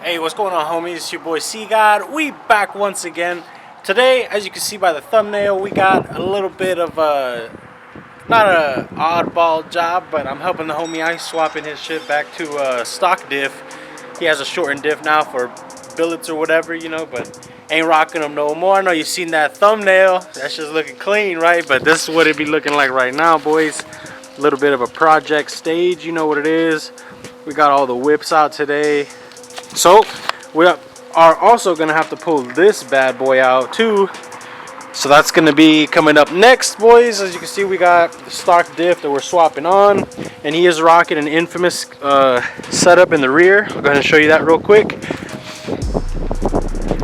Hey, what's going on, homies? It's your boy CGOD. We back once again. Today, as you can see by the thumbnail, we got a little bit of a, not a oddball job, but I'm helping the homie out. He's swapping his shit back to stock diff. He has a shortened diff now for billets or whatever, you know, but ain't rocking them no more. I know you've seen that thumbnail. That shit's looking clean, right? But this is what it be looking like right now, boys. A little bit of a project stage, you know what it is. We got all the whips out today. So we are also gonna have to pull this bad boy out too. So that's gonna be coming up next, boys. As you can see, we got the stock diff that we're swapping on, and he is rocking an Nfamus setup in the rear. I'll go ahead and show you that real quick.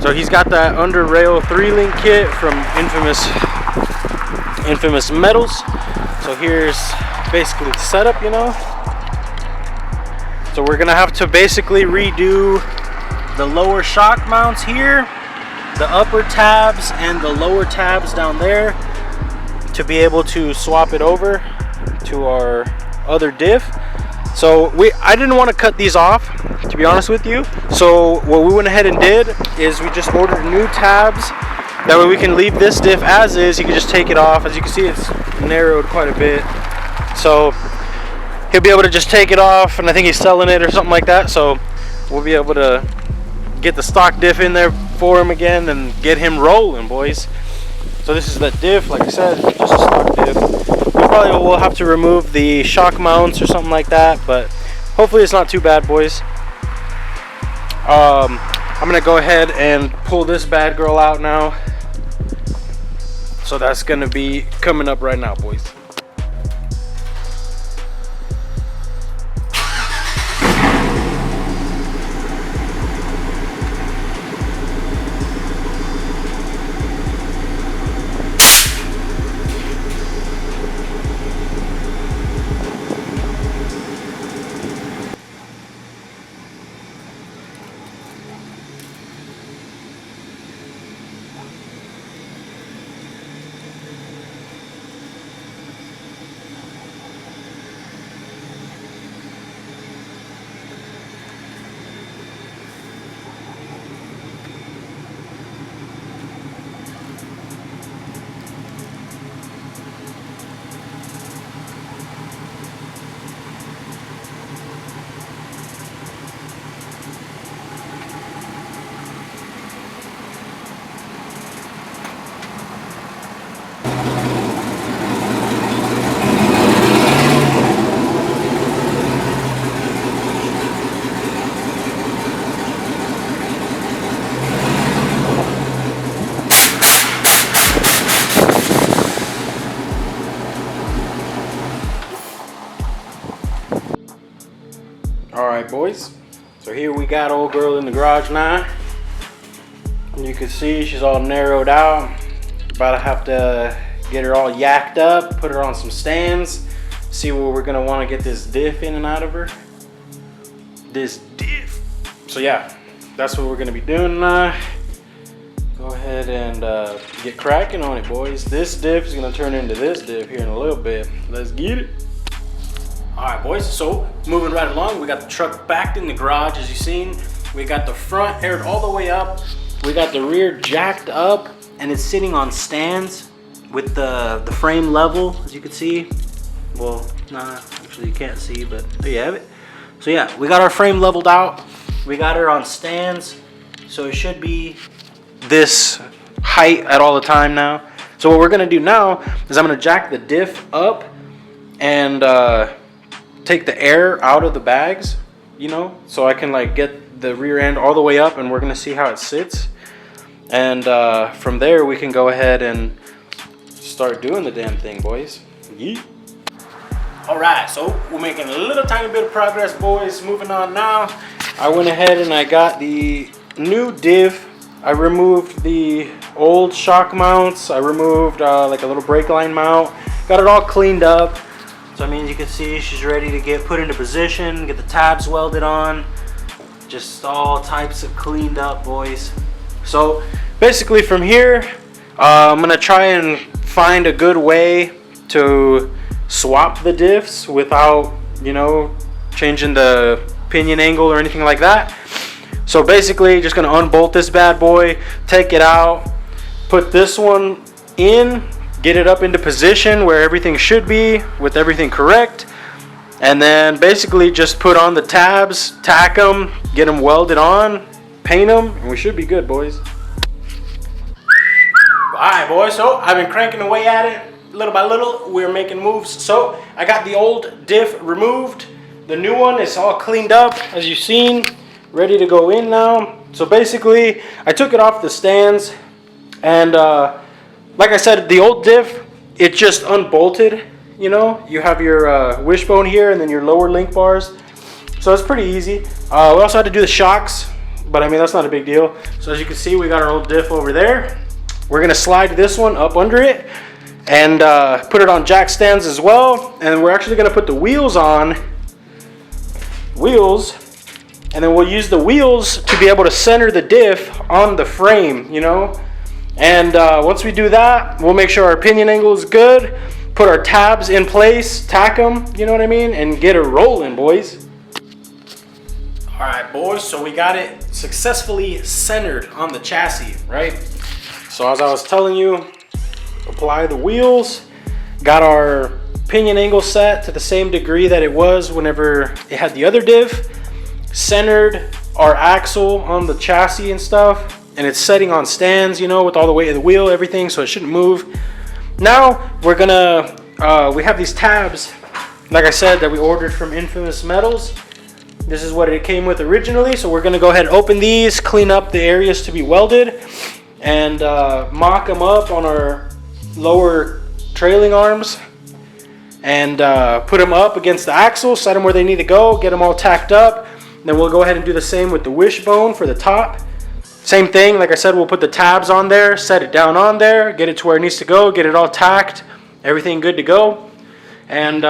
So he's got that under rail 3-link kit from Nfamus Metals. So here's basically the setup, you know. So we're gonna have to basically redo the lower shock mounts here, the upper tabs and the lower tabs down there to be able to swap it over to our other diff. So I didn't want to cut these off, to be honest with you. So what we went ahead and did is we just ordered new tabs. That way we can leave this diff as is. You can just take it off. As you can see, it's narrowed quite a bit. So he'll be able to just take it off, and I think he's selling it or something like that. So we'll be able to get the stock diff in there for him again and get him rolling, boys. So this is the diff, like I said, just a stock diff. We probably will have to remove the shock mounts or something like that, but hopefully it's not too bad, boys. I'm gonna go ahead and pull this bad girl out now. So that's gonna be coming up right now, boys. Alright, boys, so here we got old girl in the garage now. You can see she's all narrowed out. About to have to get her all yacked up, put her on some stands, see where we're gonna want to get this diff in and out of her. This diff. So yeah, that's what we're gonna be doing now. Go ahead and get cracking on it, boys. This diff is gonna turn into this diff here in a little bit. Let's get it. Alright, boys, so moving right along, we got the truck backed in the garage, as you've seen. We got the front aired all the way up. We got the rear jacked up, and it's sitting on stands with the frame level, as you can see. Well, nah, actually you can't see, but there you have it. So yeah, we got our frame leveled out. We got her on stands, so it should be this height at all the time now. So what we're gonna do now is I'm gonna jack the diff up and take the air out of the bags, you know, so I can like get the rear end all the way up, and we're gonna see how it sits. And from there we can go ahead and start doing the damn thing, boys. Yeet. All right, so we're making a little tiny bit of progress, boys. Moving on now. I went ahead and I got the new diff. I removed the old shock mounts. I removed like a little brake line mount. Got it all cleaned up. So I mean, you can see she's ready to get put into position, get the tabs welded on. Just all types of cleaned up, boys. So basically from here, I'm gonna try and find a good way to swap the diffs without, you know, changing the pinion angle or anything like that. So basically just gonna unbolt this bad boy, take it out, put this one in, get it up into position where everything should be with everything correct, and then basically just put on the tabs, tack them, get them welded on, paint them, and we should be good, boys. Alright, boys, so I've been cranking away at it little by little. We're making moves. So I got the old diff removed, the new one is all cleaned up as you've seen, ready to go in now. So basically I took it off the stands, and like I said, the old diff, it just unbolted. You know, you have your wishbone here and then your lower link bars, so it's pretty easy. We also had to do the shocks, but I mean that's not a big deal. So as you can see, we got our old diff over there. We're gonna slide this one up under it and put it on jack stands as well, and we're actually gonna put the wheels on and then we'll use the wheels to be able to center the diff on the frame, you know. And once we do that, we'll make sure our pinion angle is good, put our tabs in place, tack them, you know what I mean, and get it rolling, boys. All right, boys, so we got it successfully centered on the chassis, right? So as I was telling you, apply the wheels, got our pinion angle set to the same degree that it was whenever it had the other diff, centered our axle on the chassis and stuff, and it's setting on stands, you know, with all the weight of the wheel, everything, so it shouldn't move. Now we're gonna, we have these tabs, like I said, that we ordered from Nfamus Metals. This is what it came with originally, so we're gonna go ahead and open these, clean up the areas to be welded, and mock them up on our lower trailing arms, and put them up against the axle, set them where they need to go, get them all tacked up. Then we'll go ahead and do the same with the wishbone for the top. Same thing, like I said, we'll put the tabs on there, set it down on there, get it to where it needs to go, get it all tacked, everything good to go. And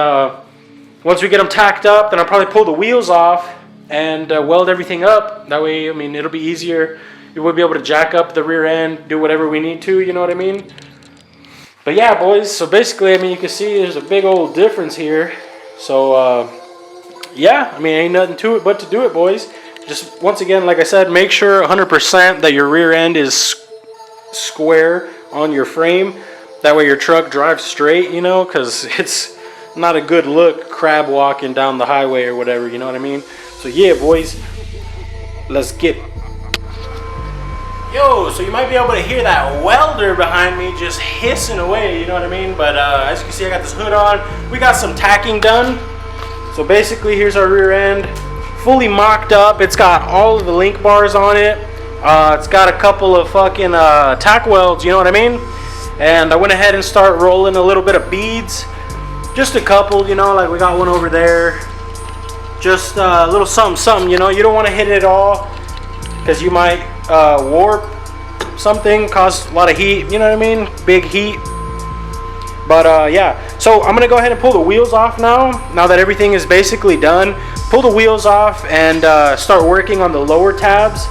once we get them tacked up, then I'll probably pull the wheels off and weld everything up. That way, I mean, it'll be easier. We'll be able to jack up the rear end, do whatever we need to, you know what I mean? But yeah, boys, so basically, I mean, you can see there's a big old difference here. So yeah, I mean, ain't nothing to it but to do it, boys. Just once again, like I said, make sure 100% that your rear end is square on your frame. That way your truck drives straight, you know, because it's not a good look crab walking down the highway or whatever, you know what I mean? So yeah, boys, let's get it. Yo, so you might be able to hear that welder behind me just hissing away, you know what I mean? But as you can see, I got this hood on. We got some tacking done. So basically, here's our rear end, fully mocked up. It's got all of the link bars on it. It's got a couple of fucking tack welds, you know what I mean? And I went ahead and started rolling a little bit of beads. Just a couple, you know, like we got one over there. Just a little something, you know. You don't want to hit it all because you might warp something, cause a lot of heat, you know what I mean? Big heat. But yeah, so I'm gonna go ahead and pull the wheels off now that everything is basically done. Pull the wheels off and start working on the lower tabs,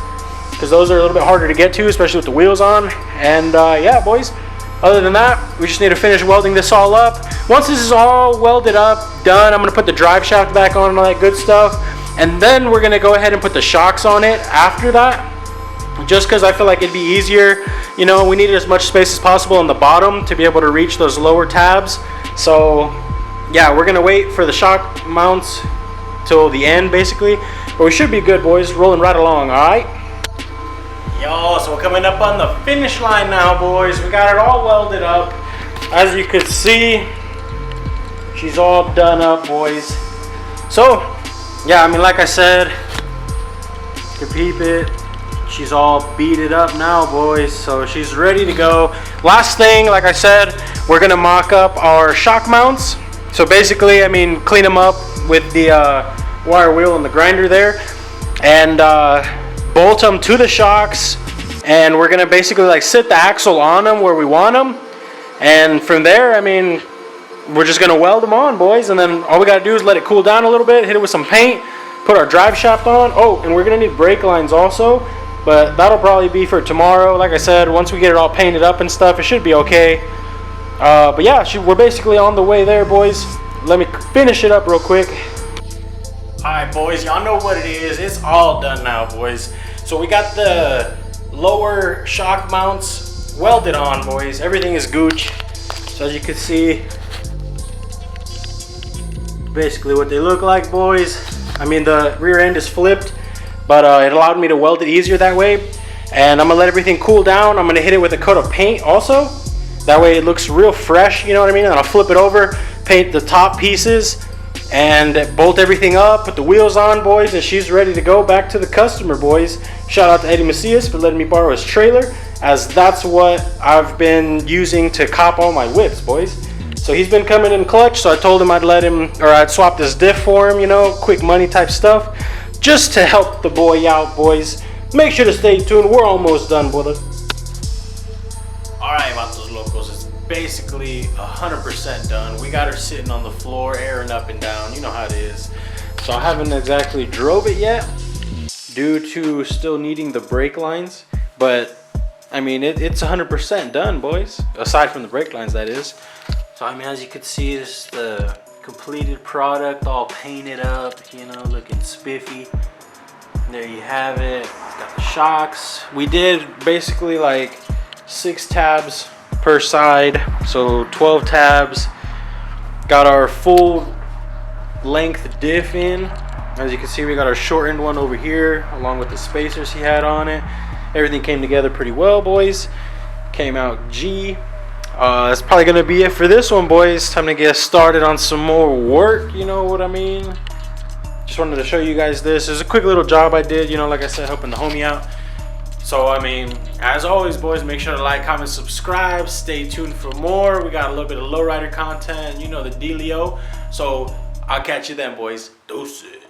because those are a little bit harder to get to, especially with the wheels on. And yeah, boys, other than that, we just need to finish welding this all up. Once this is all welded up, done, I'm gonna put the drive shaft back on and all that good stuff, and then we're gonna go ahead and put the shocks on it after that, just because I feel like it'd be easier. You know, we needed as much space as possible on the bottom to be able to reach those lower tabs. So yeah, we're gonna wait for the shock mounts till the end basically, but we should be good, boys, rolling right along. All right, yo, so we're coming up on the finish line now, boys. We got it all welded up. As you could see, she's all done up, boys. So yeah, I mean, like I said, you can peep it, she's all beat up now, boys, so she's ready to go. Last thing, like I said, we're gonna mock up our shock mounts. So basically, I mean, clean them up with the wire wheel and the grinder there, and bolt them to the shocks, and we're gonna basically like sit the axle on them where we want them, and from there, I mean, we're just gonna weld them on, boys, and then all we gotta do is let it cool down a little bit, hit it with some paint, put our drive shaft on. Oh, and we're gonna need brake lines also, but that'll probably be for tomorrow. Like I said, once we get it all painted up and stuff, it should be okay. But yeah, we're basically on the way there, boys. Let me finish it up real quick. All right, boys, y'all know what it is. It's all done now, boys. So we got the lower shock mounts welded on, boys. Everything is gooch. So as you can see, basically what they look like, boys. I mean, the rear end is flipped, but it allowed me to weld it easier that way. And I'm gonna let everything cool down. I'm gonna hit it with a coat of paint also. That way it looks real fresh, you know what I mean? And I'll flip it over, paint the top pieces, and bolt everything up, put the wheels on, boys, and she's ready to go back to the customer, boys. Shout out to Eddie Macias for letting me borrow his trailer, as that's what I've been using to cop all my whips, boys. So he's been coming in clutch, so I told him I'd swap this diff for him, you know, quick money type stuff, just to help the boy out, boys. Make sure to stay tuned. We're almost done, brother. All right, vatos locos. It's basically 100% done. We got her sitting on the floor, airing up and down. You know how it is. So I haven't exactly drove it yet due to still needing the brake lines. But, I mean, it's 100% done, boys. Aside from the brake lines, that is. So, I mean, as you can see, this is the completed product, all painted up, you know, looking spiffy. There you have it. It's got the shocks. We did basically like 6 tabs per side, so 12 tabs. Got our full length diff in. As you can see, we got our shortened one over here along with the spacers he had on it. Everything came together pretty well, boys. Came out G. That's probably gonna be it for this one, boys. Time to get started on some more work, you know what I mean? Just wanted to show you guys this. It's a quick little job I did, you know, like I said, helping the homie out. So, I mean, as always, boys, make sure to like, comment, subscribe. Stay tuned for more. We got a little bit of lowrider content, you know, the dealio. So, I'll catch you then, boys. Deuces.